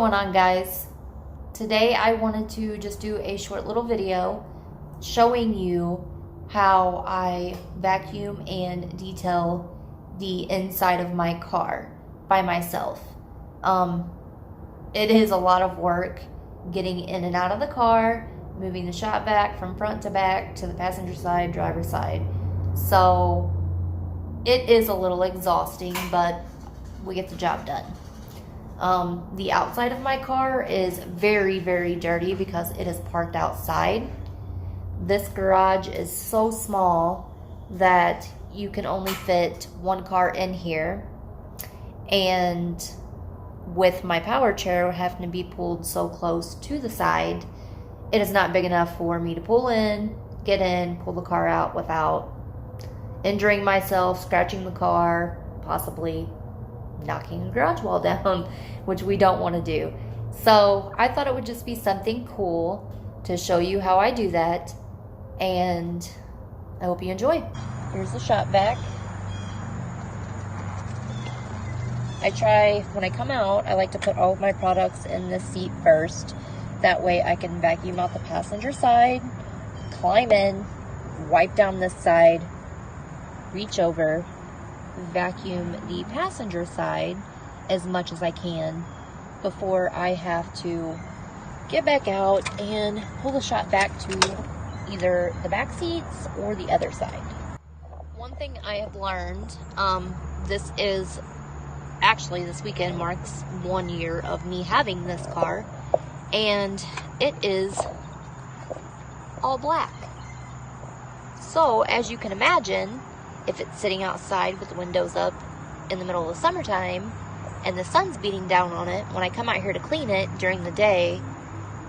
going on, guys? Today I wanted to just do a short little video showing you how I vacuum and detail the inside of my car by myself. It is a lot of work getting in and out of the car, moving the shop vac from front to back to the passenger side, driver's side. So it is a little exhausting, but we get the job done. The outside of my car is very, very dirty because it is parked outside. This garage is so small that you can only fit one car in here. And with my power chair having to be pulled so close to the side, it is not big enough for me to pull in, get in, pull the car out without injuring myself, scratching the car, possibly knocking the garage wall down, which we don't want to do. So I thought it would just be something cool to show you how I do that, and I hope you enjoy. Here's the shop vac. When I come out, I like to put all of my products in the seat first. That way I can vacuum out the passenger side, climb in, wipe down this side, reach over, vacuum the passenger side as much as I can before I have to get back out and pull the shop back to either the back seats or the other side. One thing I have learned, this weekend marks 1 year of me having this car, and it is all black. So as you can imagine, if it's sitting outside with the windows up in the middle of the summertime and the sun's beating down on it, when I come out here to clean it during the day,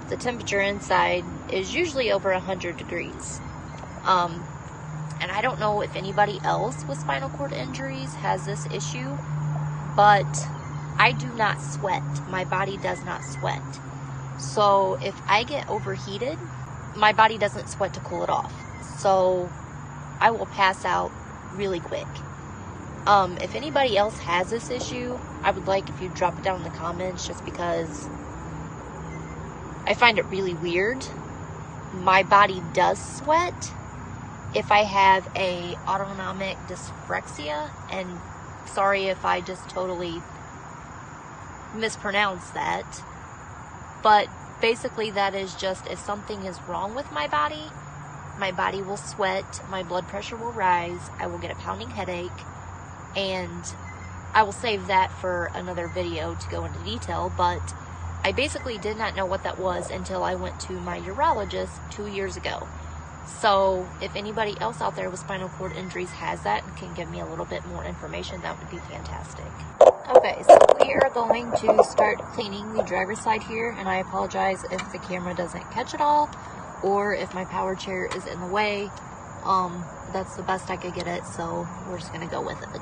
the temperature inside is usually over 100 degrees. And I don't know if anybody else with spinal cord injuries has this issue, but I do not sweat. My body does not sweat. So if I get overheated, my body doesn't sweat to cool it off. So I will pass out really quick. If anybody else has this issue, I would like if you drop it down in the comments, just because I find it really weird. My body does sweat if I have a autonomic dyspraxia, and sorry if I just totally mispronounced that, but basically that is just, if something is wrong with my body will sweat, my blood pressure will rise, I will get a pounding headache, and I will save that for another video to go into detail. But I basically did not know what that was until I went to my urologist 2 years ago. So if anybody else out there with spinal cord injuries has that and can give me a little bit more information, that would be fantastic. Okay, so we are going to start cleaning the driver's side here, and I apologize if the camera doesn't catch it all, or if my power chair is in the way. That's the best I could get it, so we're just gonna go with it.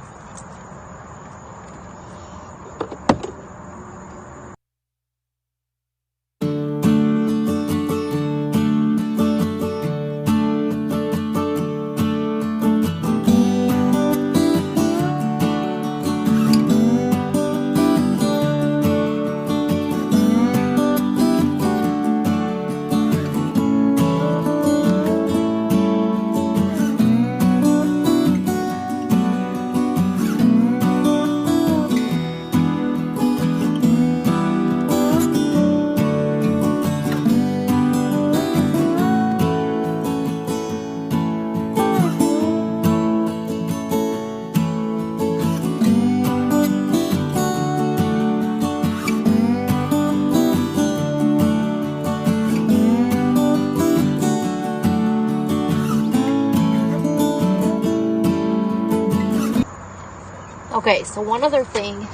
Okay, so one other thing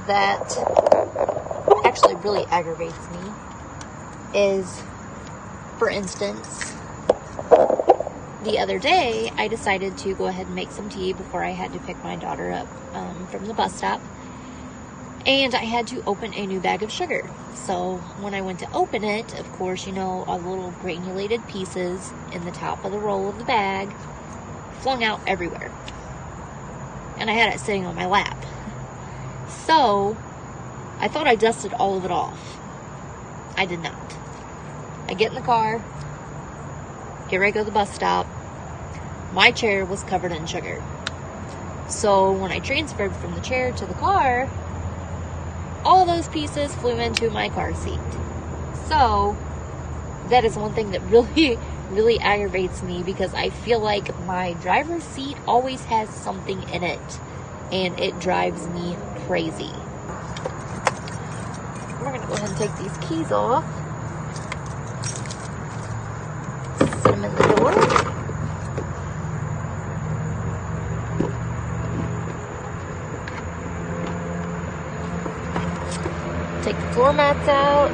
that actually really aggravates me is, for instance, the other day I decided to go ahead and make some tea before I had to pick my daughter up from the bus stop, and I had to open a new bag of sugar. So when I went to open it, of course, all the little granulated pieces in the top of the roll of the bag flung out everywhere. And I had it sitting on my lap. So I thought I dusted all of it off. I did not. I get in the car, get ready to go to the bus stop. My chair was covered in sugar. So when I transferred from the chair to the car, all those pieces flew into my car seat. So that is one thing that really aggravates me, because I feel like my driver's seat always has something in it, and it drives me crazy. We're gonna go ahead and take these keys off. Set them in the door. Take the floor mats out.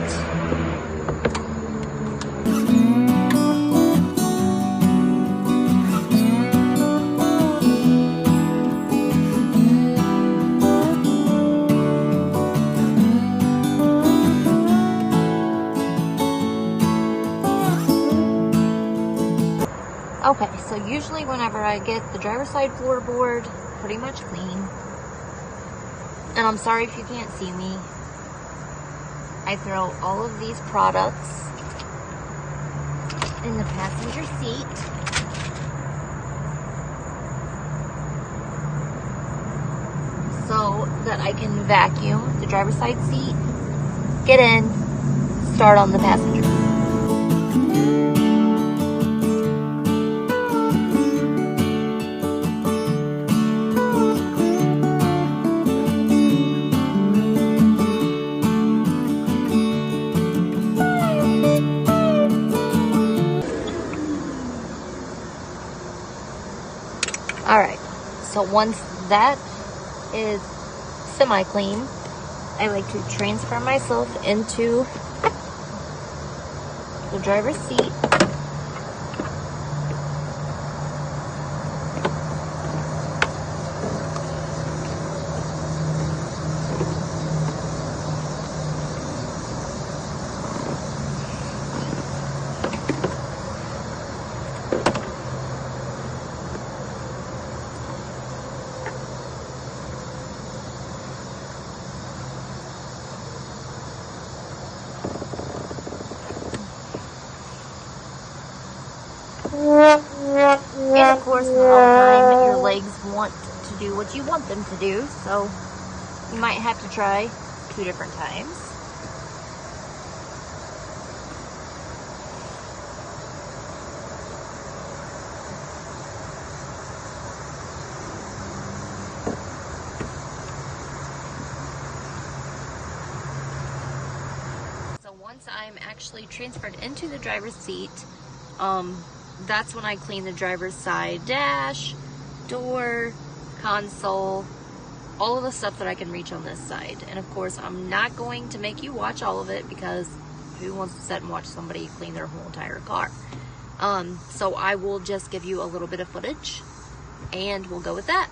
Okay, so usually whenever I get the driver's side floorboard pretty much clean, and I'm sorry if you can't see me, I throw all of these products in the passenger seat. So that I can vacuum the driver's side seat, get in, start on the passenger. Alright, so once that is semi-clean, I like to transfer myself into the driver's seat. And of course, not all the time your legs want to do what you want them to do, so you might have to try 2 different times. So once I'm actually transferred into the driver's seat, that's when I clean the driver's side dash, door, console, all of the stuff that I can reach on this side. And of course, I'm not going to make you watch all of it, because who wants to sit and watch somebody clean their whole entire car? So I will just give you a little bit of footage, and we'll go with that.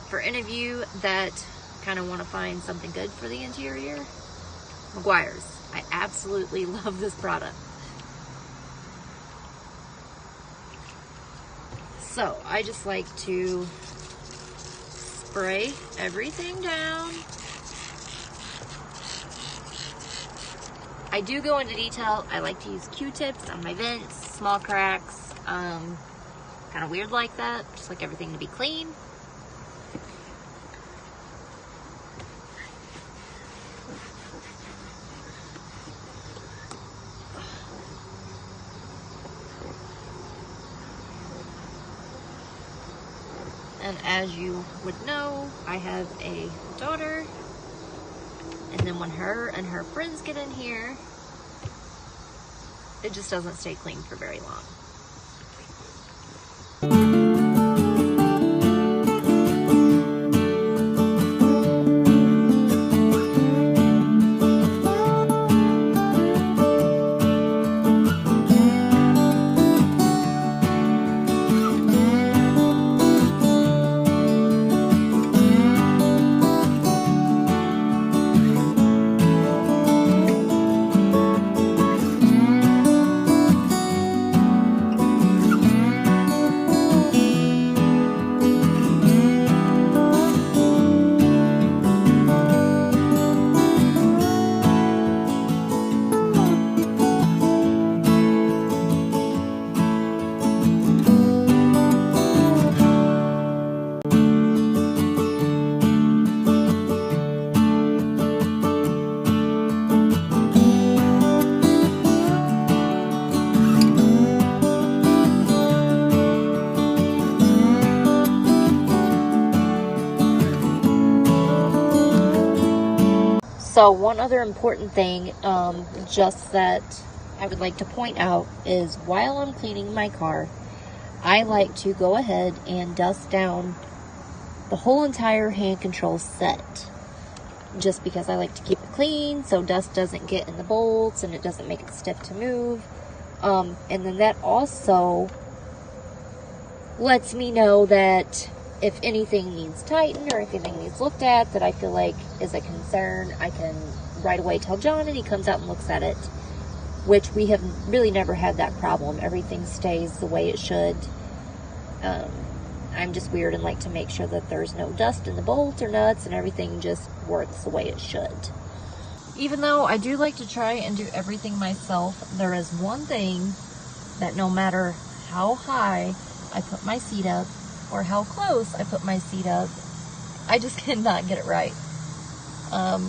For any of you that kind of want to find something good for the interior, Meguiar's. I absolutely love this product. So I just like to spray everything down. I do go into detail. I like to use Q-tips on my vents, small cracks, kind of weird like that. Just like everything to be clean. And as you would know, I have a daughter, and then when her and her friends get in here, it just doesn't stay clean for very long. So one other important thing, just that I would like to point out is while I'm cleaning my car, I like to go ahead and dust down the whole entire hand control set. Just because I like to keep it clean so dust doesn't get in the bolts and it doesn't make it stiff to move. And then that also lets me know that if anything needs tightened or if anything needs looked at that I feel like is a concern, I can right away tell John and he comes out and looks at it, which we have really never had that problem. Everything stays the way it should. I'm just weird and like to make sure that there's no dust in the bolts or nuts and everything just works the way it should. Even though I do like to try and do everything myself, there is one thing that no matter how high I put my seat up or how close I put my seat up, I just cannot get it right.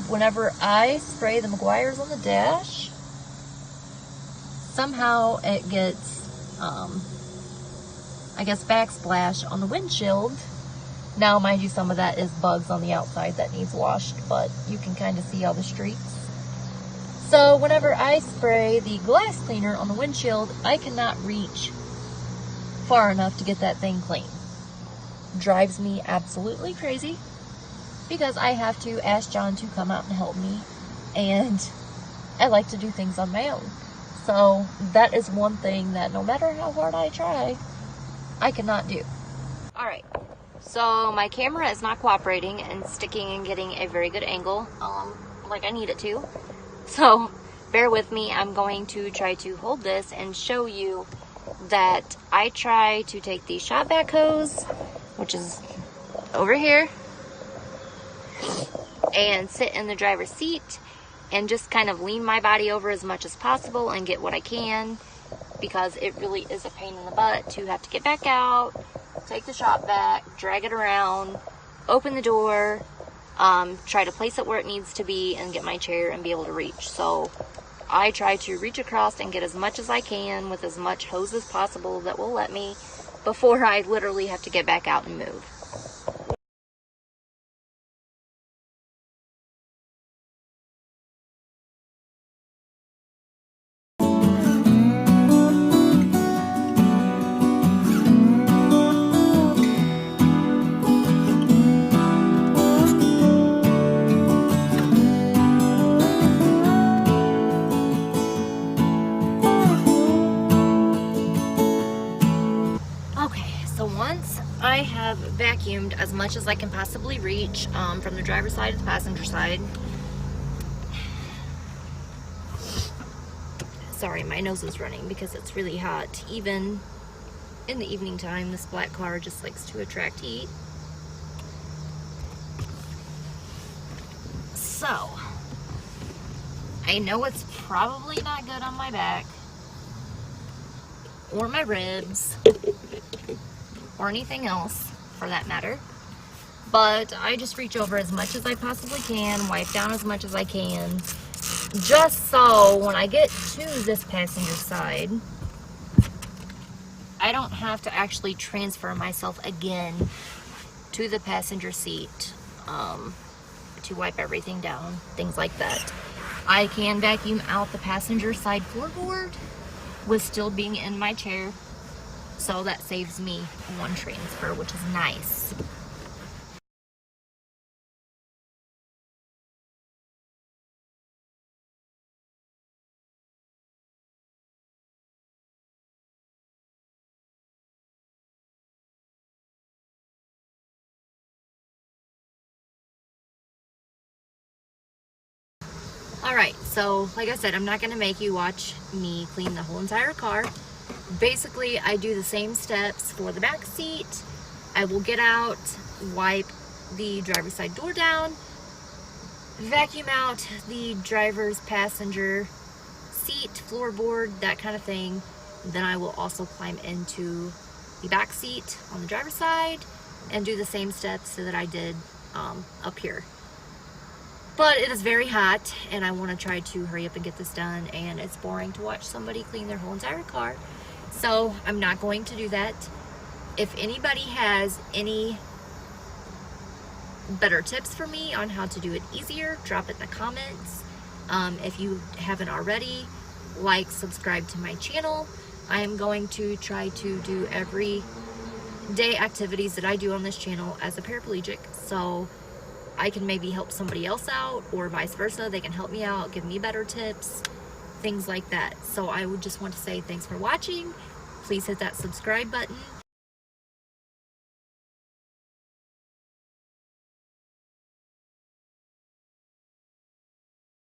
Whenever I spray the Meguiar's on the dash, somehow it gets, I guess, backsplash on the windshield. Now, mind you, some of that is bugs on the outside that needs washed, but you can kind of see all the streaks. So whenever I spray the glass cleaner on the windshield, I cannot reach far enough to get that thing clean. Drives me absolutely crazy because I have to ask John to come out and help me, and I like to do things on my own. So that is one thing that no matter how hard I try, I cannot do. Alright, so my camera is not cooperating and sticking and getting a very good angle like I need it to. So bear with me. I'm going to try to hold this and show you that I try to take the shop vac hose, which is over here, and sit in the driver's seat and just kind of lean my body over as much as possible and get what I can, because it really is a pain in the butt to have to get back out, take the shop vac, drag it around, open the door, try to place it where it needs to be and get my chair and be able to reach. So I try to reach across and get as much as I can with as much hose as possible that will let me before I literally have to get back out and move. So once I have vacuumed as much as I can possibly reach from the driver's side to the passenger side. Sorry, my nose is running because it's really hot. Even in the evening time, this black car just likes to attract heat. So, I know it's probably not good on my back or my ribs or anything else for that matter, but I just reach over as much as I possibly can, wipe down as much as I can, just so when I get to this passenger side, I don't have to actually transfer myself again to the passenger seat to wipe everything down, things like that. I can vacuum out the passenger side floorboard with still being in my chair. So that saves me one transfer, which is nice. Alright, so like I said, I'm not going to make you watch me clean the whole entire car. Basically, I do the same steps for the back seat. I will get out, wipe the driver's side door down, vacuum out the driver's passenger seat, floorboard, that kind of thing. Then I will also climb into the back seat on the driver's side and do the same steps that I did up here. But it is very hot and I want to try to hurry up and get this done, and it's boring to watch somebody clean their whole entire car. So I'm not going to do that. If anybody has any better tips for me on how to do it easier, drop it in the comments. If you haven't already, like, subscribe to my channel. I am going to try to do every day activities that I do on this channel as a paraplegic, so I can maybe help somebody else out, or vice versa. They can help me out, give me better tips, things like that. So I would just want to say thanks for watching. Please hit that subscribe button.